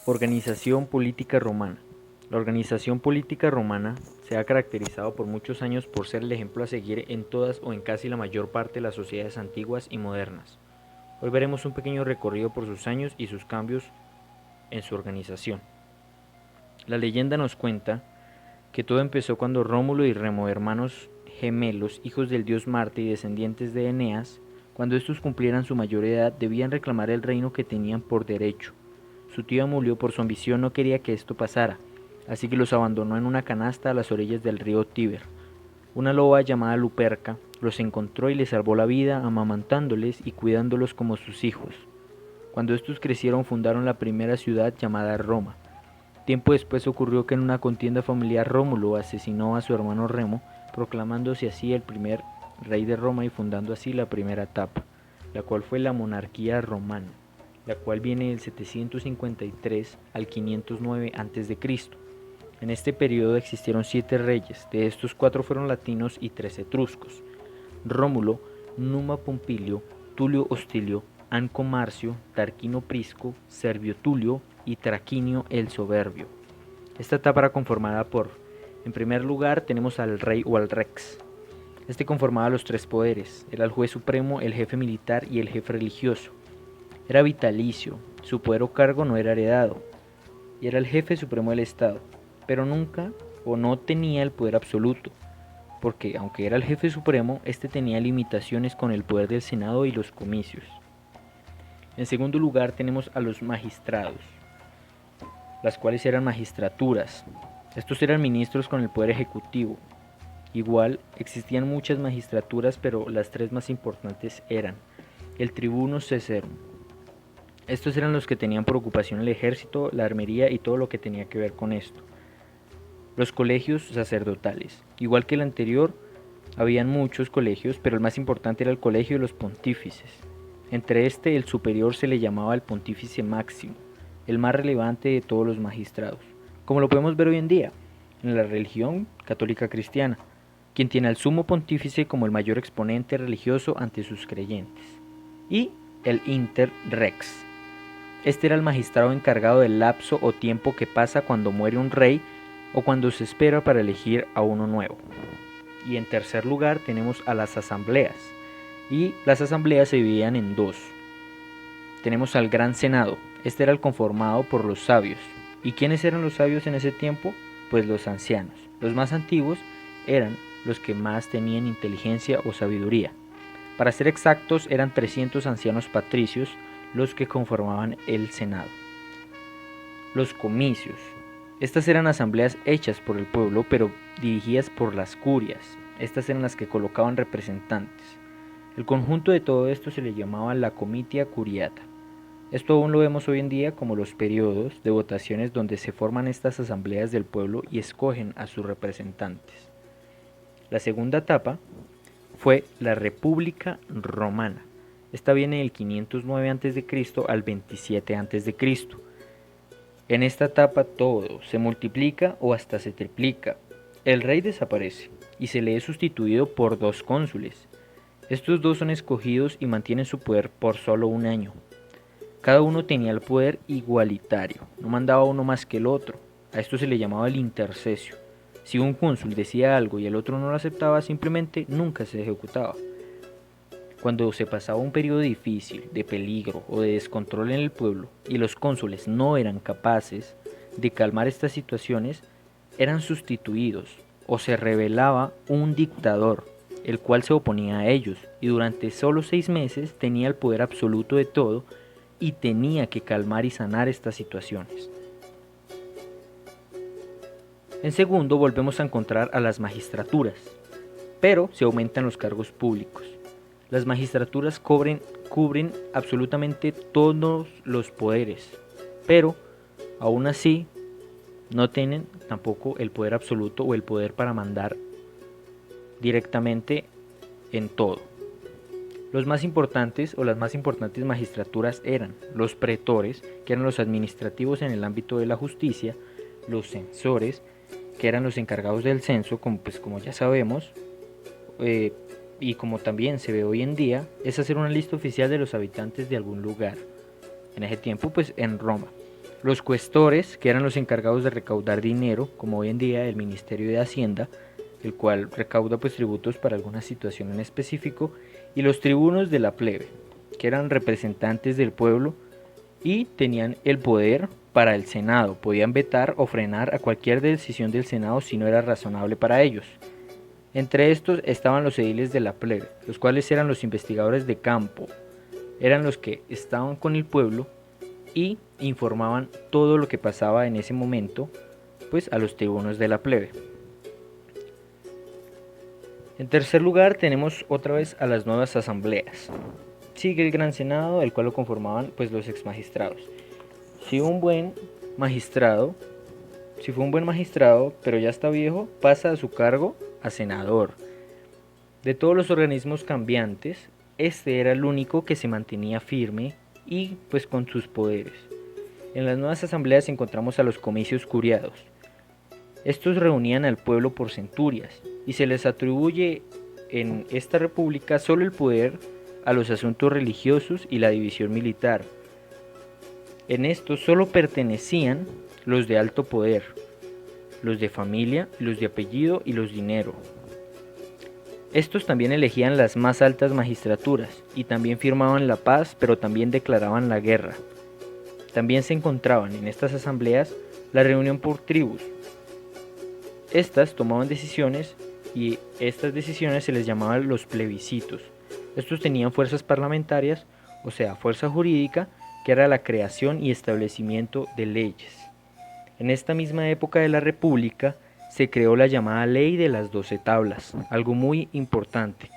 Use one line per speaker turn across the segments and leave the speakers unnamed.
Organización política romana. La organización política romana se ha caracterizado por muchos años por ser el ejemplo a seguir en todas o en casi la mayor parte de las sociedades antiguas y modernas. Hoy veremos un pequeño recorrido por sus años y sus cambios en su organización. La leyenda nos cuenta que todo empezó cuando Rómulo y Remo, hermanos gemelos, hijos del dios Marte y descendientes de Eneas, cuando estos cumplieran su mayor edad, debían reclamar el reino que tenían por derecho. Su tío Amulio, por su ambición, no quería que esto pasara, así que los abandonó en una canasta a las orillas del río Tíber. Una loba llamada Luperca los encontró y les salvó la vida, amamantándoles y cuidándolos como sus hijos. Cuando estos crecieron, fundaron la primera ciudad llamada Roma. Tiempo después ocurrió que en una contienda familiar Rómulo asesinó a su hermano Remo, proclamándose así el primer rey de Roma y fundando así la primera etapa, la cual fue la monarquía romana, la cual viene del 753 al 509 a.C. En este periodo existieron 7 reyes, de estos 4 fueron latinos y 3 etruscos: Rómulo, Numa Pompilio, Tulio Hostilio, Anco Marcio, Tarquino Prisco, Servio Tulio y Traquinio el Soberbio. Esta etapa era conformada por, en primer lugar, tenemos al rey o al rex. Este conformaba los 3 poderes: era el juez supremo, el jefe militar y el jefe religioso. Era vitalicio, su poder o cargo no era heredado, y era el jefe supremo del Estado, pero nunca o no tenía el poder absoluto, porque aunque era el jefe supremo, este tenía limitaciones con el poder del Senado y los comicios. En segundo lugar tenemos a los magistrados, las cuales eran magistraturas. Estos eran ministros con el poder ejecutivo. Igual existían muchas magistraturas, pero las 3 más importantes eran el tribuno Cecerum. Estos eran los que tenían por ocupación el ejército, la armería y todo lo que tenía que ver con esto. Los colegios sacerdotales. Igual que el anterior, habían muchos colegios, pero el más importante era el colegio de los pontífices. Entre el superior se le llamaba el pontífice máximo, el más relevante de todos los magistrados, como lo podemos ver hoy en día en la religión católica cristiana, quien tiene al sumo pontífice como el mayor exponente religioso ante sus creyentes. Y el inter rex. Este era el magistrado encargado del lapso o tiempo que pasa cuando muere un rey o cuando se espera para elegir a uno nuevo. Y en tercer lugar tenemos a las asambleas, y las asambleas se dividían en 2. Tenemos al Gran Senado. Este era el conformado por los sabios. ¿Y quiénes eran los sabios en ese tiempo? Pues los ancianos. Los más antiguos eran los que más tenían inteligencia o sabiduría. Para ser exactos, eran 300 ancianos patricios los que conformaban el Senado. Los comicios. Estas eran asambleas hechas por el pueblo, pero dirigidas por las curias. Estas eran las que colocaban representantes. El conjunto de todo esto se le llamaba la comitia curiata. Esto aún lo vemos hoy en día como los periodos de votaciones donde se forman estas asambleas del pueblo y escogen a sus representantes. La segunda etapa fue la República Romana. Esta viene del 509 a.C. al 27 a.C. En esta etapa todo se multiplica o hasta se triplica. El rey desaparece y se le es sustituido por 2 cónsules. Estos 2 son escogidos y mantienen su poder por solo un año. Cada uno tenía el poder igualitario, no mandaba uno más que el otro. A esto se le llamaba el intercesio. Si un cónsul decía algo y el otro no lo aceptaba, simplemente nunca se ejecutaba. Cuando se pasaba un periodo difícil, de peligro o de descontrol en el pueblo y los cónsules no eran capaces de calmar estas situaciones, eran sustituidos o se rebelaba un dictador, el cual se oponía a ellos y durante solo 6 meses tenía el poder absoluto de todo y tenía que calmar y sanar estas situaciones. En segundo, volvemos a encontrar a las magistraturas, pero se aumentan los cargos públicos. Las magistraturas cubren absolutamente todos los poderes, pero aún así no tienen tampoco el poder absoluto o el poder para mandar directamente en todo. Los más importantes o las más importantes magistraturas eran los pretores, que eran los administrativos en el ámbito de la justicia, los censores, que eran los encargados del censo, como ya sabemos, y como también se ve hoy en día, es hacer una lista oficial de los habitantes de algún lugar. En ese tiempo, pues en Roma. Los cuestores, que eran los encargados de recaudar dinero, como hoy en día el Ministerio de Hacienda, el cual recauda pues tributos para alguna situación en específico, y los tribunos de la plebe, que eran representantes del pueblo y tenían el poder para el Senado, podían vetar o frenar a cualquier decisión del Senado si no era razonable para ellos. Entre estos estaban los ediles de la plebe, los cuales eran los investigadores de campo, eran los que estaban con el pueblo y informaban todo lo que pasaba en ese momento pues a los tribunos de la plebe. En tercer lugar tenemos otra vez a las nuevas asambleas. Sigue el Gran Senado, el cual lo conformaban pues los exmagistrados. Si fue un buen magistrado, pero ya está viejo, pasa a su cargo a senador. De todos los organismos cambiantes, este era el único que se mantenía firme y pues con sus poderes. En las nuevas asambleas encontramos a los comicios curiados. Estos reunían al pueblo por centurias y se les atribuye en esta república solo el poder a los asuntos religiosos y la división militar. En esto solo pertenecían los de alto poder, los de familia, los de apellido y los dinero. Estos también elegían las más altas magistraturas y también firmaban la paz, pero también declaraban la guerra. También se encontraban en estas asambleas la reunión por tribus. Estas tomaban decisiones y estas decisiones se les llamaban los plebiscitos. Estos tenían fuerzas parlamentarias, o sea, fuerza jurídica, que era la creación y establecimiento de leyes. En esta misma época de la República se creó la llamada Ley de las 12 Tablas, algo muy importante.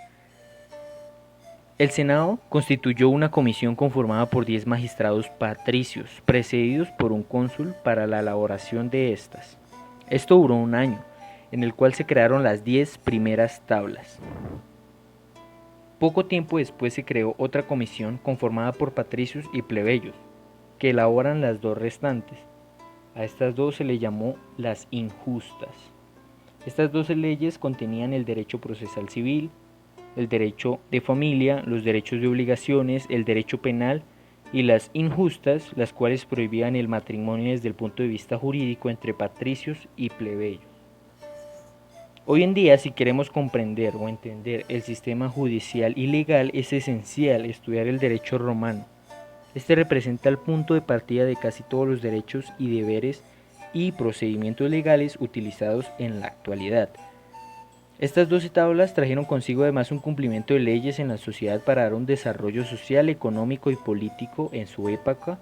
El Senado constituyó una comisión conformada por 10 magistrados patricios, precedidos por un cónsul para la elaboración de estas. Esto duró un año, en el cual se crearon las 10 primeras tablas. Poco tiempo después se creó otra comisión conformada por patricios y plebeyos, que elaboran las dos restantes. A estas dos se le llamó las injustas. Estas 12 leyes contenían el derecho procesal civil, el derecho de familia, los derechos de obligaciones, el derecho penal y las injustas, las cuales prohibían el matrimonio desde el punto de vista jurídico entre patricios y plebeyos. Hoy en día, si queremos comprender o entender el sistema judicial y legal, es esencial estudiar el derecho romano. Este representa el punto de partida de casi todos los derechos y deberes y procedimientos legales utilizados en la actualidad. Estas 12 tablas trajeron consigo además un cumplimiento de leyes en la sociedad para dar un desarrollo social, económico y político en su época,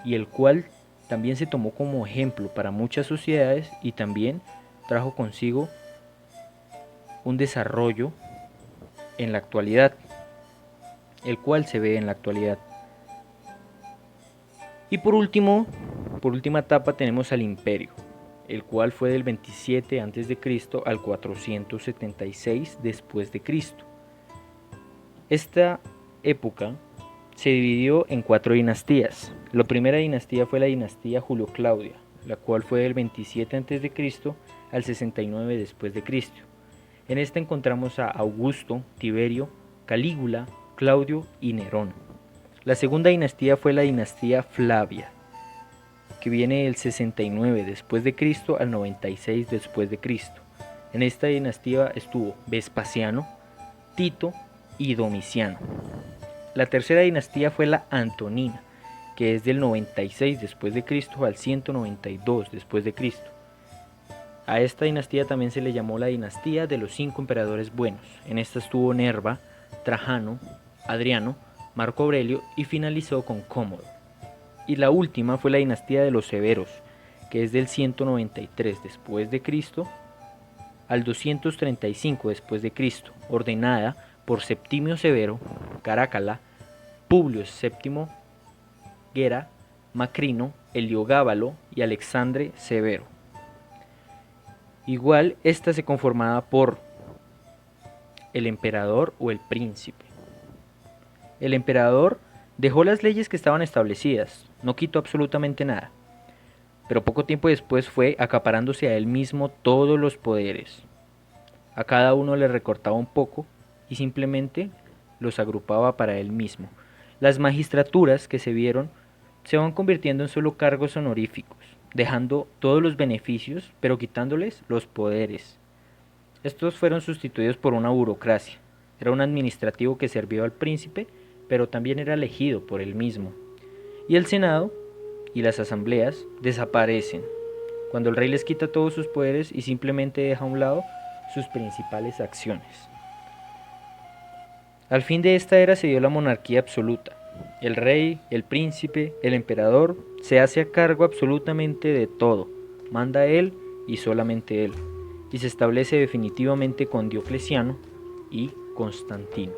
y el cual también se tomó como ejemplo para muchas sociedades y también trajo consigo un desarrollo en la actualidad, el cual se ve en la actualidad. Y por última etapa tenemos al imperio, el cual fue del 27 a.C. al 476 después de Cristo. Esta época se dividió en 4 dinastías. La primera dinastía fue la dinastía Julio-Claudia, la cual fue del 27 a.C. al 69 después de Cristo. En esta encontramos a Augusto, Tiberio, Calígula, Claudio y Nerón. La segunda dinastía fue la dinastía Flavia, que viene del 69 después de Cristo al 96 después de Cristo. En esta dinastía estuvo Vespasiano, Tito y Domiciano. La tercera dinastía fue la Antonina, que es del 96 después de Cristo al 192 después de Cristo. A esta dinastía también se le llamó la dinastía de los 5 emperadores buenos. En esta estuvo Nerva, Trajano, Adriano, Marco Aurelio y finalizó con Cómodo. Y la última fue la dinastía de los Severos, que es del 193 después de Cristo al 235 después de Cristo, ordenada por Septimio Severo, Caracalla, Publio VII Gera, Macrino, Heliogábalo y Alexandre Severo. Igual, esta se conformaba por el emperador o el príncipe. El emperador dejó las leyes que estaban establecidas, no quitó absolutamente nada, pero poco tiempo después fue acaparándose a él mismo todos los poderes. A cada uno le recortaba un poco y simplemente los agrupaba para él mismo. Las magistraturas que se vieron se van convirtiendo en solo cargos honoríficos, dejando todos los beneficios, pero quitándoles los poderes. Estos fueron sustituidos por una burocracia. Era un administrativo que servía al príncipe, pero también era elegido por él mismo. Y el Senado y las asambleas desaparecen, cuando el rey les quita todos sus poderes y simplemente deja a un lado sus principales acciones. Al fin de esta era se dio la monarquía absoluta. El rey, el príncipe, el emperador se hace a cargo absolutamente de todo, manda él y solamente él, y se establece definitivamente con Diocleciano y Constantino.